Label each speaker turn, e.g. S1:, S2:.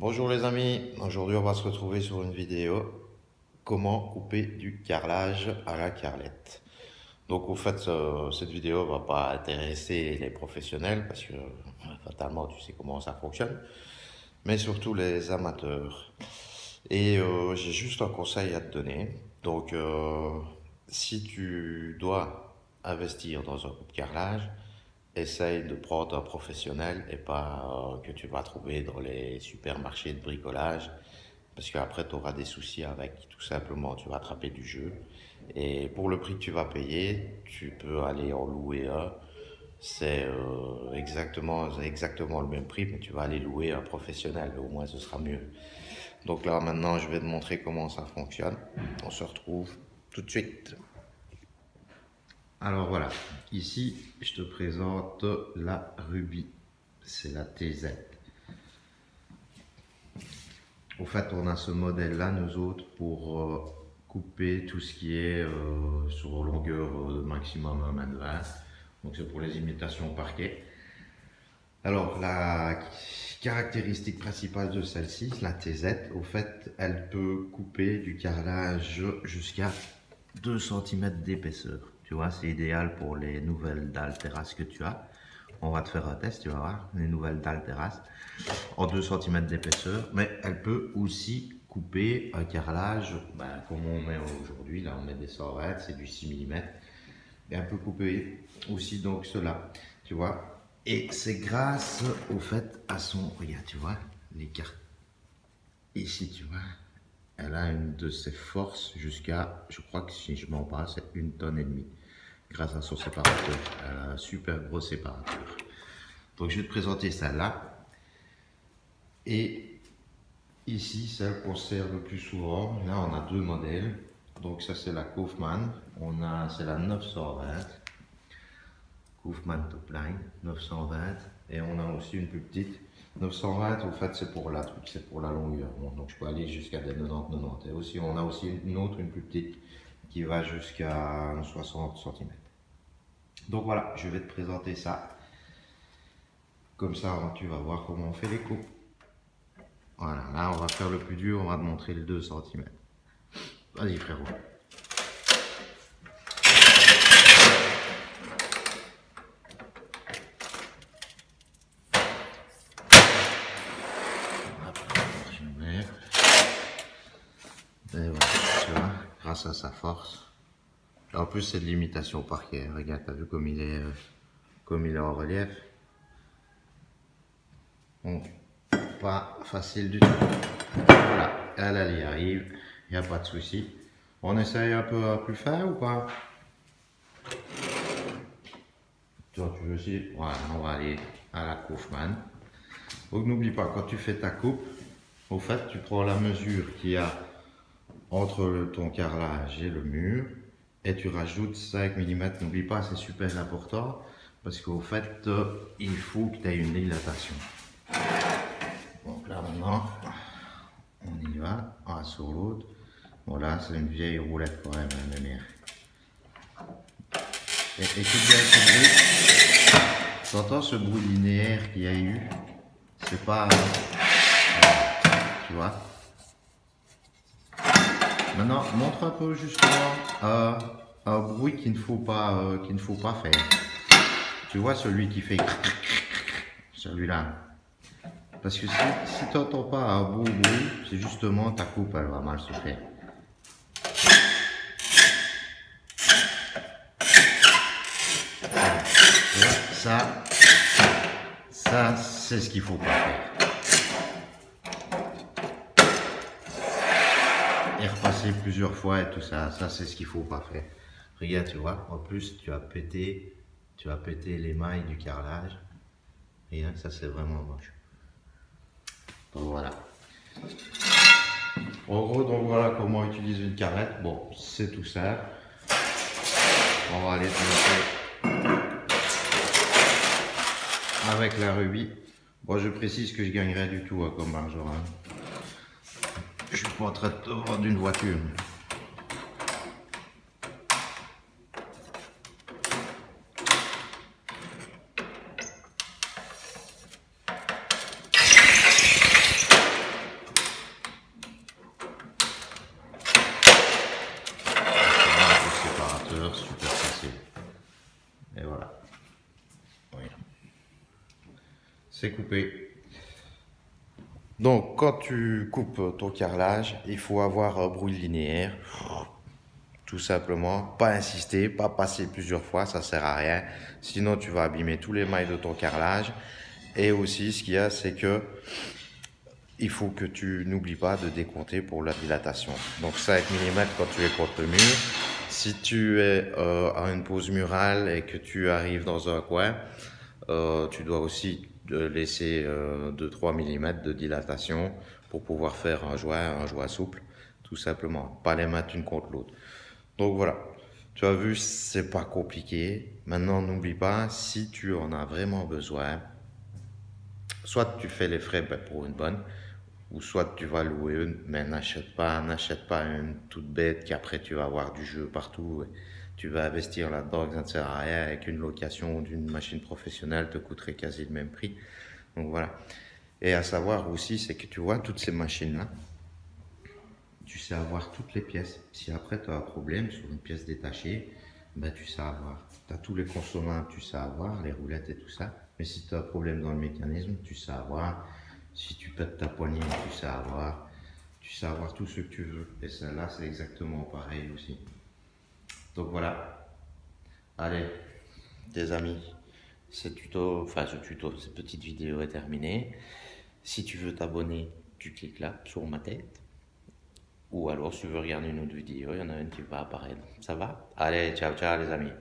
S1: Bonjour les amis, aujourd'hui on va se retrouver sur une vidéo comment couper du carrelage à la carrelette. Donc au fait cette vidéo va pas intéresser les professionnels parce que fatalement tu sais comment ça fonctionne, mais surtout les amateurs. Et j'ai juste un conseil à te donner. Donc si tu dois investir dans un coupe carrelage, essaye de prendre un professionnel et pas que tu vas trouver dans les supermarchés de bricolage parce qu'après tu auras des soucis avec, tout simplement, tu vas attraper du jeu. Et pour le prix que tu vas payer, tu peux aller en louer un. C'est exactement le même prix, mais tu vas aller louer un professionnel, au moins ce sera mieux. Donc là maintenant je vais te montrer comment ça fonctionne. On se retrouve tout de suite. Alors voilà, ici je te présente la Ruby, c'est la TZ. Au fait, on a ce modèle-là, nous autres, pour couper tout ce qui est sur longueur de maximum 1,20 m. Donc c'est pour les imitations parquet. Alors la caractéristique principale de celle-ci, la TZ, au fait, elle peut couper du carrelage jusqu'à 2 cm d'épaisseur. Tu vois, c'est idéal pour les nouvelles dalles terrasses que tu as. On va te faire un test, tu vas voir, les nouvelles dalles terrasses en 2 cm d'épaisseur. Mais elle peut aussi couper un carrelage, comme on met aujourd'hui. Là, on met des 120, c'est du 6 mm. Et elle peut couper aussi donc cela, tu vois. Et c'est grâce au fait à son, regarde, tu vois, les cartes. Ici, tu vois, elle a une de ses forces jusqu'à, je crois que si je m'en passe, c'est 1,5 tonnes. Grâce à son séparateur. Elle a un super gros séparateur. Donc je vais te présenter celle-là. Et ici, celle qu'on sert le plus souvent. Là, on a deux modèles. Donc ça, c'est la Kaufmann. C'est la 920. Kaufmann Topline 920. Et on a aussi une plus petite. 920, en fait, c'est pour la truc, c'est pour la longueur. Bon, donc je peux aller jusqu'à des 90-90. Et aussi, on a aussi une autre, une plus petite, qui va jusqu'à 60 cm. Donc voilà, je vais te présenter ça. Comme ça, tu vas voir comment on fait les coupes. Voilà, là, on va faire le plus dur, on va te montrer le 2 cm. Vas-y, frérot. Je mets. Et voilà, tu vois, grâce à sa force. En plus, c'est de l'imitation parquet. Regarde, t'as vu comme il est en relief. Donc, pas facile du tout. Voilà, elle y arrive, il n'y a pas de souci. On essaye un peu plus fin ou pas? Toi, tu veux aussi? Voilà, on va aller à la Kaufmann. Donc, n'oublie pas, quand tu fais ta coupe, au fait, tu prends la mesure qu'il y a entre ton carrelage et le mur et tu rajoutes 5 mm. N'oublie pas, c'est super important parce qu'au fait, il faut que tu aies une dilatation. Donc là maintenant, on y va, sur l'autre. Voilà, c'est une vieille roulette quand même, ma mère. Et écoute bien ce bruit. T'entends ce bruit linéaire qu'il y a eu? C'est pas... tu vois? Maintenant, montre un peu justement un bruit qu'il ne faut pas faire. Tu vois celui qui fait... celui-là. Parce que si tu n'entends pas un beau bruit, c'est justement ta coupe, elle va mal se faire. Ça c'est ce qu'il ne faut pas faire. Et repasser plusieurs fois et tout ça, c'est ce qu'il ne faut pas faire. Regarde, tu vois, en plus tu as pété les mailles du carrelage. Et là, ça c'est vraiment moche. Donc voilà. En gros, donc voilà comment utiliser une carrette. Bon, c'est tout ça. On va aller te montrer avec la Ruby. Bon, je précise que je gagnerai du tout comme argent. Je suis pas en train de vendre une voiture. Et voilà. Oui. C'est coupé. Donc, quand tu coupes ton carrelage, il faut avoir un bruit linéaire. Tout simplement, pas insister, pas passer plusieurs fois, ça sert à rien. Sinon, tu vas abîmer tous les mailles de ton carrelage. Et aussi, ce qu'il y a, c'est que il faut que tu n'oublies pas de décompter pour la dilatation. Donc 5 mm quand tu es contre le mur. Si tu es à une pose murale et que tu arrives dans un coin, tu dois aussi laisser 2-3 mm de dilatation pour pouvoir faire un joint souple, tout simplement. Pas les mettre une contre l'autre. Donc voilà, tu as vu, c'est pas compliqué. Maintenant, n'oublie pas, si tu en as vraiment besoin, soit tu fais les frais pour une bonne, ou soit tu vas louer une, mais n'achète pas une toute bête qu'après tu vas avoir du jeu partout. Tu vas investir là-dedans, ça ne sert à rien, avec une location d'une machine professionnelle te coûterait quasi le même prix. Donc voilà. Et à savoir aussi, c'est que tu vois, toutes ces machines-là, tu sais avoir toutes les pièces. Si après tu as un problème sur une pièce détachée, ben tu sais avoir. Tu as tous les consommables, tu sais avoir, les roulettes et tout ça. Mais si tu as un problème dans le mécanisme, tu sais avoir. Si tu pètes ta poignée, tu sais avoir. Tu sais avoir tout ce que tu veux. Et celle-là, c'est exactement pareil aussi. Donc voilà. Allez, des amis, cette petite vidéo est terminée. Si tu veux t'abonner, tu cliques là, sur ma tête. Ou alors, si tu veux regarder une autre vidéo, il y en a une qui va apparaître. Ça va? Allez, ciao, ciao les amis.